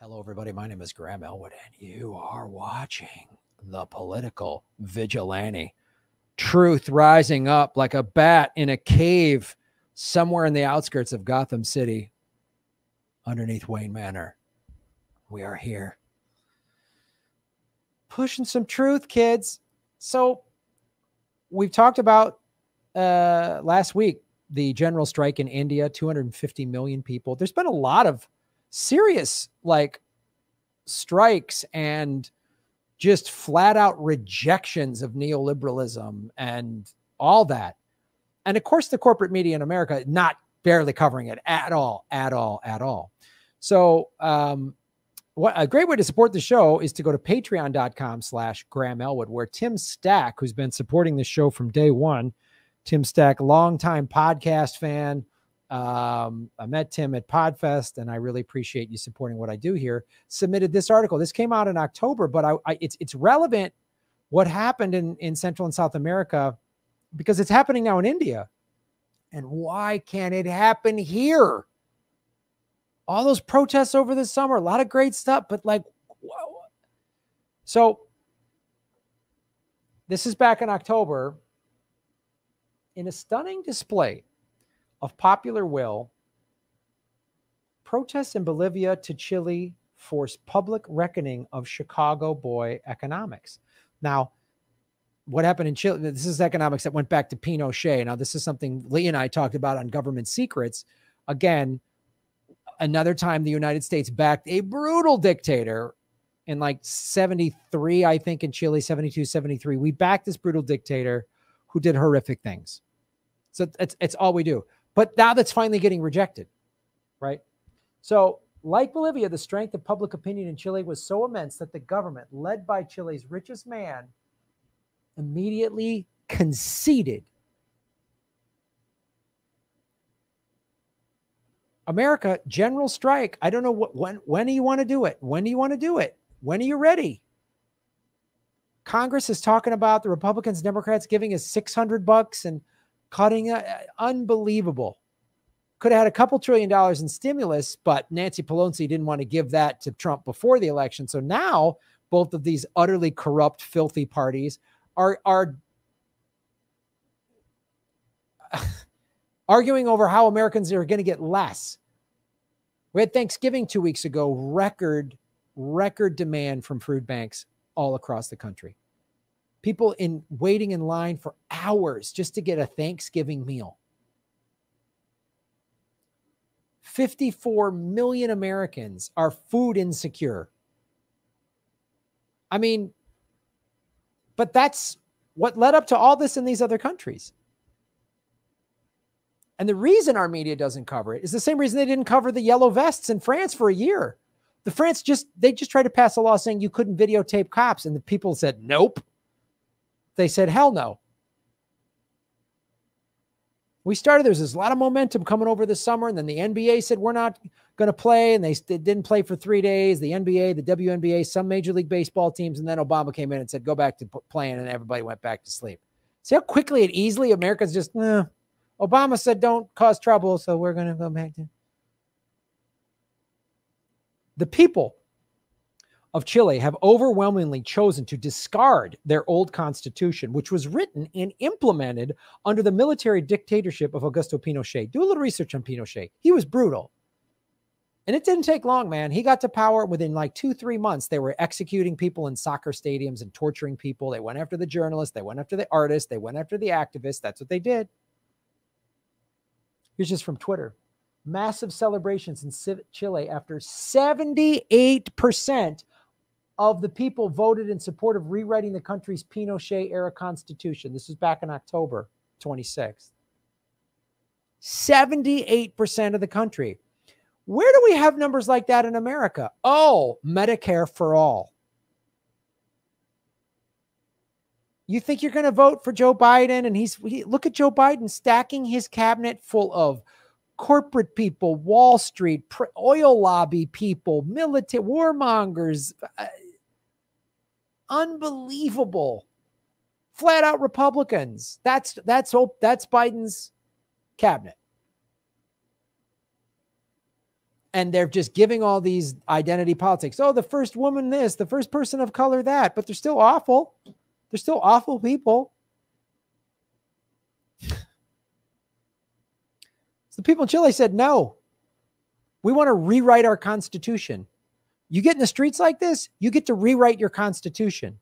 Hello, everybody. My name is Graham Elwood, and you are watching The Political Vigilante. Truth rising up like a bat in a cave somewhere in the outskirts of Gotham City, underneath Wayne Manor. We are here. Pushing some truth, kids. So we've talked about last week, the general strike in India, 250 million people. There's been a lot of serious strikes and just flat out rejections of neoliberalism and all that. And of course, the corporate media in America not barely covering it at all. So what a great way to support the show is to go to patreon.com/Graham Elwood, where Tim Stack, who's been supporting this show from day one, Tim Stack, longtime podcast fan. I met Tim at Podfest, and I really appreciate you supporting what I do here. Submitted this article. This came out in October, but it's relevant what happened in Central and South America because it's happening now in India. And why can't it happen here? All those protests over the summer, a lot of great stuff, but whoa. So this is back in October. In a stunning display of popular will, protests in Bolivia to Chile force public reckoning of Chicago boy economics. Now, what happened in Chile, this is economics that went back to Pinochet. Now, this is something Lee and I talked about on Government Secrets. Again, another time the United States backed a brutal dictator in 73, I think in Chile, 72, 73. We backed this brutal dictator who did horrific things. So it's all we do. But now that's finally getting rejected, right? So like Bolivia, the strength of public opinion in Chile was so immense that the government, led by Chile's richest man, immediately conceded. America, general strike. I don't know when do you want to do it? When do you want to do it? When are you ready? Congress is talking about the Republicans, Democrats giving us $600 and cutting unbelievable. Could have had a couple $2 trillion in stimulus, but Nancy Pelosi didn't want to give that to Trump before the election. So now both of these utterly corrupt, filthy parties are arguing over how Americans are going to get less. We had Thanksgiving 2 weeks ago, record demand from food banks all across the country. People waiting in line for hours just to get a Thanksgiving meal. 54 million Americans are food insecure. I mean, but that's what led up to all this in these other countries. And the reason our media doesn't cover it is the same reason they didn't cover the yellow vests in France for a year. They just tried to pass a law saying you couldn't videotape cops, and the people said, nope. They said, hell no. There's a lot of momentum coming over the summer, and then the NBA said, we're not going to play, and they didn't play for 3 days. The NBA, the WNBA, some Major League Baseball teams, and then Obama came in and said, go back to playing, and everybody went back to sleep. See how quickly and easily America's just, Obama said don't cause trouble, so we're going to go back to. The people of Chile have overwhelmingly chosen to discard their old constitution, which was written and implemented under the military dictatorship of Augusto Pinochet. Do a little research on Pinochet. He was brutal. And it didn't take long, man. He got to power within 2-3 months. They were executing people in soccer stadiums and torturing people. They went after the journalists. They went after the artists. They went after the activists. That's what they did. Here's just from Twitter. Massive celebrations in Chile after 78% of the people voted in support of rewriting the country's Pinochet-era constitution. This is back in October 26th. 78% of the country. Where do we have numbers like that in America? Oh, Medicare for all. You think you're going to vote for Joe Biden, and look at Joe Biden stacking his cabinet full of corporate people, Wall Street, oil lobby people, military warmongers, unbelievable, flat out Republicans. That's Biden's cabinet. And they're just giving all these identity politics. Oh, the first woman this, the first person of color that, but they're still awful. They're still awful people. So the people in Chile said, no, we want to rewrite our constitution. You get in the streets like this, you get to rewrite your constitution.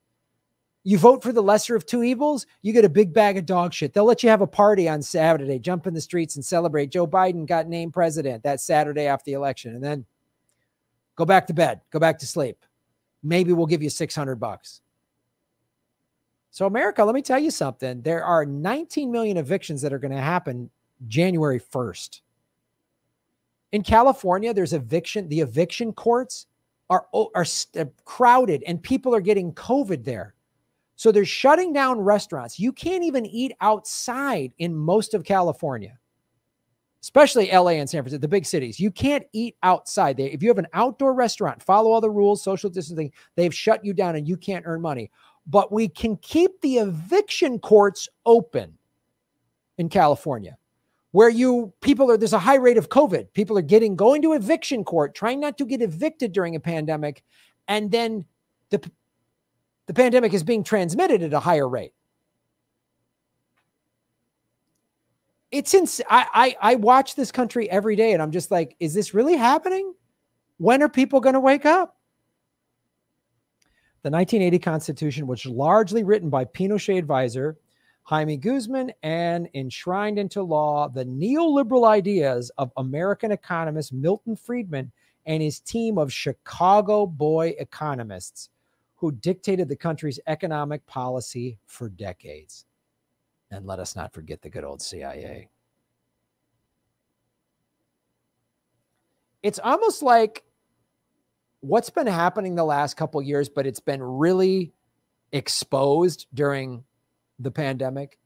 You vote for the lesser of two evils, you get a big bag of dog shit. They'll let you have a party on Saturday, jump in the streets and celebrate. Joe Biden got named president that Saturday after the election, and then go back to bed, go back to sleep. Maybe we'll give you $600. So America, let me tell you something. There are 19 million evictions that are going to happen January 1st. In California, there's eviction. The eviction courts are crowded and people are getting COVID there. So they're shutting down restaurants. You can't even eat outside in most of California, especially LA and San Francisco, the big cities. You can't eat outside. If you have an outdoor restaurant, follow all the rules, social distancing, they've shut you down and you can't earn money. But we can keep the eviction courts open in California, where there's a high rate of COVID. People are going to eviction court, trying not to get evicted during a pandemic. And then the pandemic is being transmitted at a higher rate. I watch this country every day and I'm just like, is this really happening? When are people going to wake up? The 1980 Constitution was largely written by Pinochet advisor Jaime Guzman and enshrined into law the neoliberal ideas of American economist Milton Friedman and his team of Chicago boy economists who dictated the country's economic policy for decades. And let us not forget the good old CIA. It's almost like what's been happening the last couple of years, but it's been really exposed during the pandemic,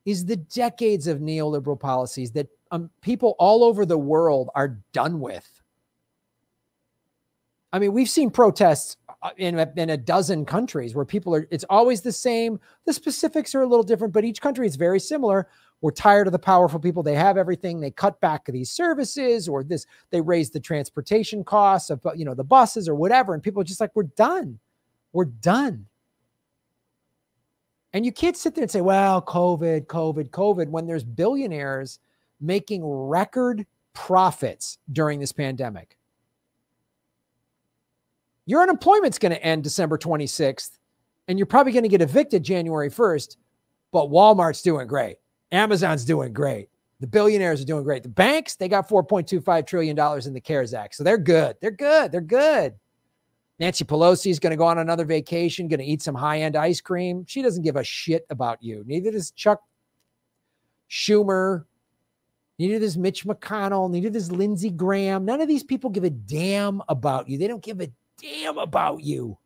is the decades of neoliberal policies that people all over the world are done with. I mean, we've seen protests in a dozen countries where it's always the same. The specifics are a little different, but each country is very similar. We're tired of the powerful people. They have everything. They cut back these services or they raise the transportation costs of, the buses or whatever. And people are just like, we're done. We're done. And you can't sit there and say, well, COVID, when there's billionaires making record profits during this pandemic. Your unemployment's going to end December 26th, and you're probably going to get evicted January 1st, but Walmart's doing great. Amazon's doing great. The billionaires are doing great. The banks, they got $4.25 trillion in the CARES Act. So they're good. They're good. They're good. Nancy Pelosi's going to go on another vacation, going to eat some high-end ice cream. She doesn't give a shit about you. Neither does Chuck Schumer. Neither does Mitch McConnell. Neither does Lindsey Graham. None of these people give a damn about you. They don't give a damn about you.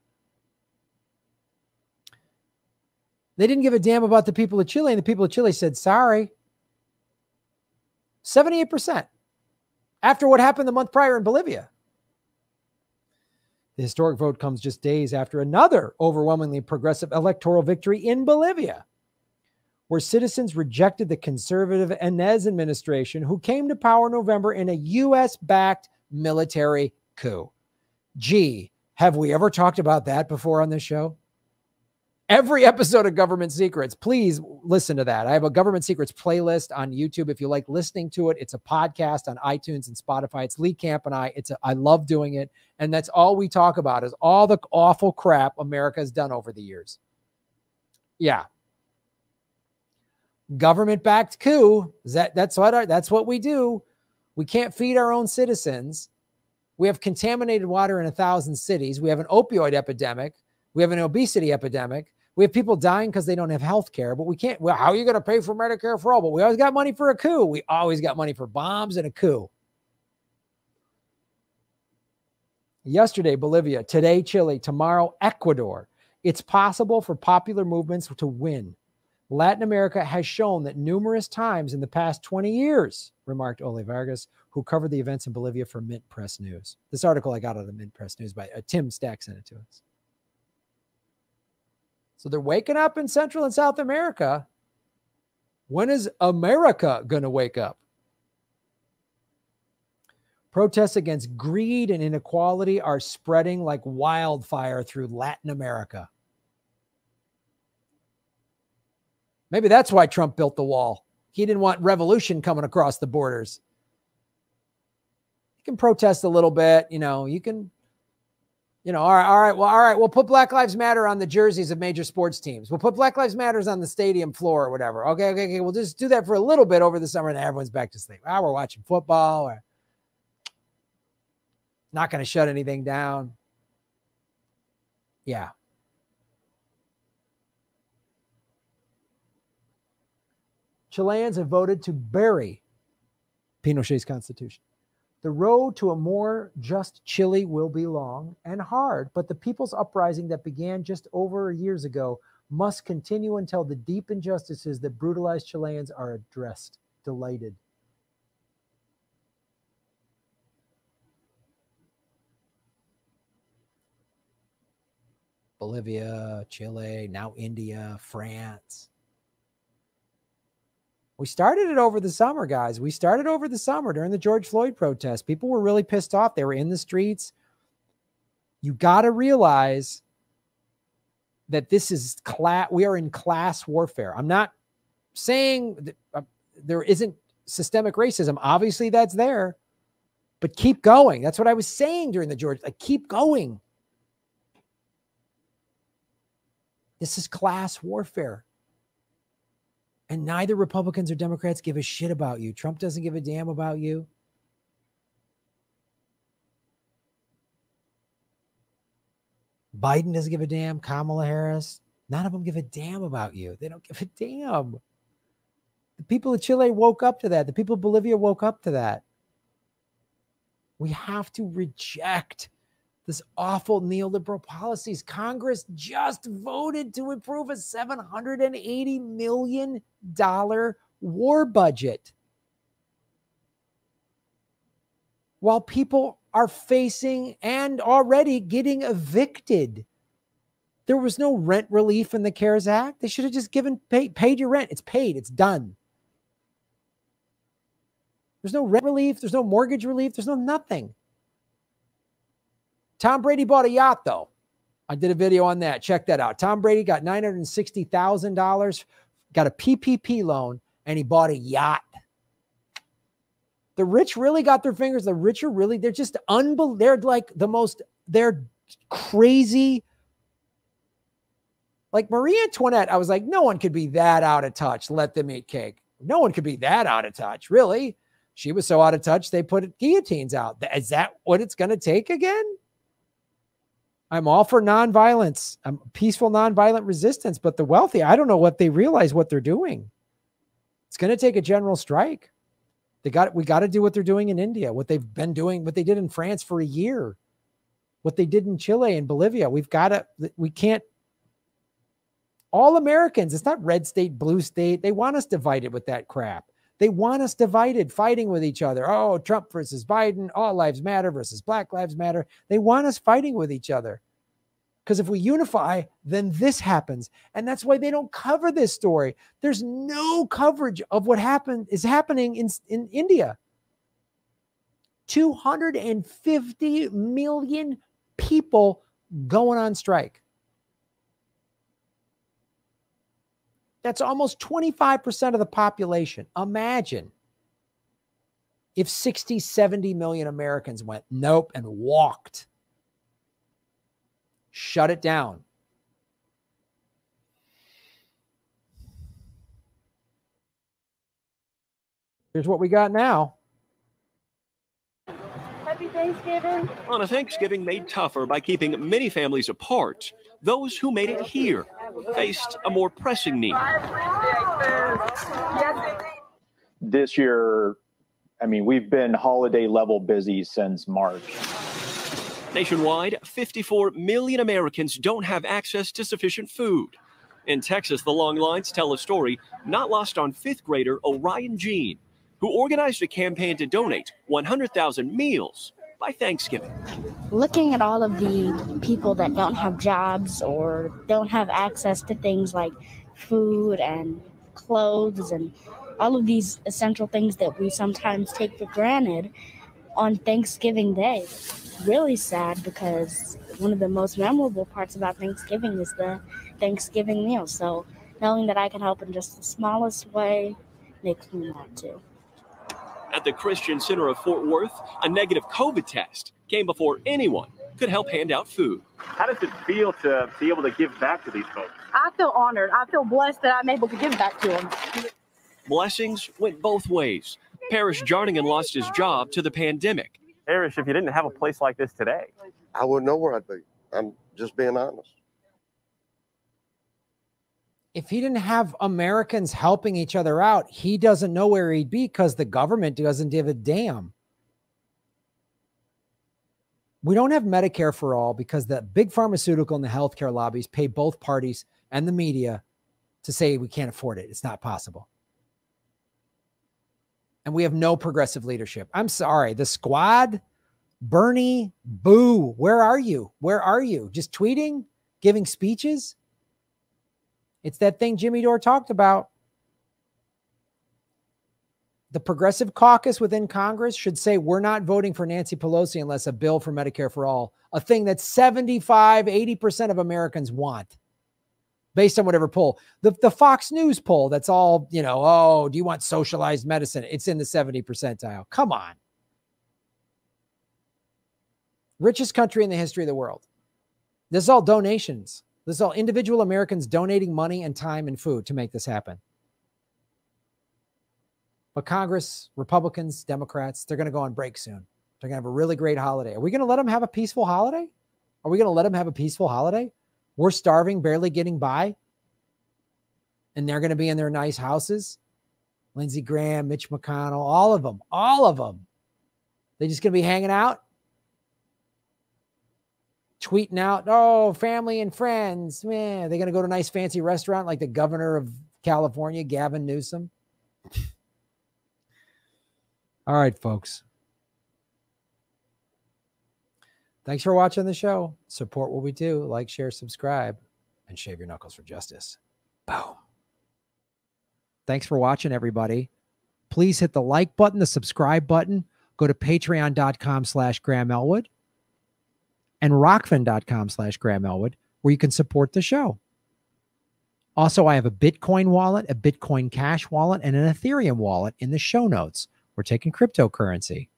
They didn't give a damn about the people of Chile, and the people of Chile said, sorry. 78% after what happened the month prior in Bolivia. The historic vote comes just days after another overwhelmingly progressive electoral victory in Bolivia, where citizens rejected the conservative Inez administration, who came to power in November in a U.S.-backed military coup. Gee, have we ever talked about that before on this show? Every episode of Government Secrets, please listen to that. I have a Government Secrets playlist on YouTube. If you like listening to it, it's a podcast on iTunes and Spotify. It's Lee Camp and I. I love doing it. And that's all we talk about is all the awful crap America has done over the years. Yeah. Government-backed coup. That's what we do. We can't feed our own citizens. We have contaminated water in 1,000 cities. We have an opioid epidemic. We have an obesity epidemic. We have people dying because they don't have health care, but we can't. Well, how are you going to pay for Medicare for all? But we always got money for a coup. We always got money for bombs and a coup. Yesterday, Bolivia. Today, Chile. Tomorrow, Ecuador. It's possible for popular movements to win. Latin America has shown that numerous times in the past 20 years, remarked Ole Vargas, who covered the events in Bolivia for Mint Press News. This article I got out of the Mint Press News by Tim Stack sent it to us. So they're waking up in Central and South America. When is America going to wake up? Protests against greed and inequality are spreading like wildfire through Latin America. Maybe that's why Trump built the wall. He didn't want revolution coming across the borders. You can protest a little bit, you can, all right, we'll put Black Lives Matter on the jerseys of major sports teams. We'll put Black Lives Matters on the stadium floor or whatever. Okay. We'll just do that for a little bit over the summer and everyone's back to sleep. We're watching football. We're not going to shut anything down. Yeah. Chileans have voted to bury Pinochet's constitution. The road to a more just Chile will be long and hard, but the people's uprising that began just over years ago must continue until the deep injustices that brutalized Chileans are addressed. Delighted. Bolivia, Chile, now India, France. We started it over the summer, guys. We started over the summer during the George Floyd protests. People were really pissed off. They were in the streets. You got to realize that this is we are in class warfare. I'm not saying that there isn't systemic racism. Obviously, that's there. But keep going. That's what I was saying during the George. Keep going. This is class warfare. And neither Republicans or Democrats give a shit about you. Trump doesn't give a damn about you. Biden doesn't give a damn. Kamala Harris. None of them give a damn about you. They don't give a damn. The people of Chile woke up to that. The people of Bolivia woke up to that. We have to reject this awful neoliberal policies. Congress just voted to approve a $780 million war budget, while people are facing and already getting evicted. There was no rent relief in the CARES Act. They should have just paid your rent. It's paid. It's done. There's no rent relief. There's no mortgage relief. There's no nothing. Tom Brady bought a yacht, though. I did a video on that. Check that out. Tom Brady got $960,000, got a PPP loan, and he bought a yacht. The rich really got their fingers. The rich are really, they're just unbelievable. They're like they're crazy. Like Marie Antoinette, I was like, no one could be that out of touch. Let them eat cake. No one could be that out of touch. Really? She was so out of touch, they put guillotines out. Is that what it's going to take again? I'm all for nonviolence. I'm peaceful, nonviolent resistance. But the wealthy, I don't know what they realize what they're doing. It's going to take a general strike. We got to do what they're doing in India, what they've been doing, what they did in France for a year, what they did in Chile and Bolivia. We can't. All Americans, it's not red state, blue state. They want us divided with that crap. They want us divided, fighting with each other. Oh, Trump versus Biden, all lives matter versus Black Lives Matter. They want us fighting with each other. Because if we unify, then this happens. And that's why they don't cover this story. There's no coverage of what is happening in India. 250 million people going on strike. That's almost 25% of the population. Imagine if 60, 70 million Americans went nope and walked. Shut it down. Here's what we got now. Happy Thanksgiving. On a Thanksgiving made tougher by keeping many families apart, those who made it here faced a more pressing need. This year, I mean, we've been holiday level busy since March. Nationwide, 54 million Americans don't have access to sufficient food. In Texas, the long lines tell a story not lost on fifth grader Orion Jean, who organized a campaign to donate 100,000 meals by Thanksgiving. Looking at all of the people that don't have jobs or don't have access to things like food and clothes and all of these essential things that we sometimes take for granted, on Thanksgiving Day. Really sad, because one of the most memorable parts about Thanksgiving is the Thanksgiving meal. So knowing that I can help in just the smallest way makes me want to. At the Christian Center of Fort Worth, a negative COVID test came before anyone could help hand out food. How does it feel to be able to give back to these folks? I feel honored. I feel blessed that I'm able to give back to them. Blessings went both ways. Parrish Jarningan lost his job to the pandemic. Parrish, if you didn't have a place like this today, I wouldn't know where I'd be. I'm just being honest. If he didn't have Americans helping each other out, he doesn't know where he'd be, because the government doesn't give a damn. We don't have Medicare for all because the big pharmaceutical and the healthcare lobbies pay both parties and the media to say we can't afford it. It's not possible. And we have no progressive leadership. I'm sorry. The squad, Bernie, boo. Where are you? Where are you? Just tweeting, giving speeches? It's that thing Jimmy Dore talked about. The Progressive Caucus within Congress should say, we're not voting for Nancy Pelosi unless a bill for Medicare for all, a thing that 75, 80% of Americans want, based on whatever poll. The Fox News poll, that's all, you know, oh, do you want socialized medicine? It's in the 70 percentile. Come on. Richest country in the history of the world. This is all donations. This is all individual Americans donating money and time and food to make this happen. But Congress, Republicans, Democrats, they're going to go on break soon. They're going to have a really great holiday. Are we going to let them have a peaceful holiday? Are we going to let them have a peaceful holiday? We're starving, barely getting by. And they're going to be in their nice houses. Lindsey Graham, Mitch McConnell, all of them. All of them. They're just going to be hanging out. Tweeting out, oh, family and friends. Man, they're going to go to a nice fancy restaurant like the governor of California, Gavin Newsom. All right, folks. Thanks for watching the show. Support what we do. Like, share, subscribe, and shave your knuckles for justice. Boom. Thanks for watching, everybody. Please hit the like button, the subscribe button. Go to patreon.com/Graham Elwood and rockfin.com/Graham Elwood, where you can support the show. Also, I have a Bitcoin wallet, a Bitcoin Cash wallet, and an Ethereum wallet in the show notes. We're taking cryptocurrency. I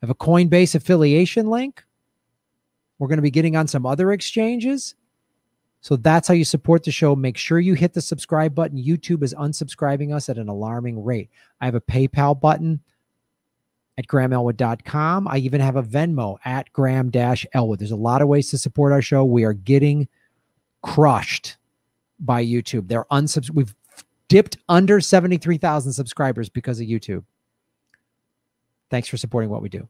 have a Coinbase affiliation link. We're going to be getting on some other exchanges. So that's how you support the show. Make sure you hit the subscribe button. YouTube is unsubscribing us at an alarming rate. I have a PayPal button at GrahamElwood.com. I even have a Venmo at Graham-Elwood. There's a lot of ways to support our show. We are getting crushed by YouTube. We've dipped under 73,000 subscribers because of YouTube. Thanks for supporting what we do.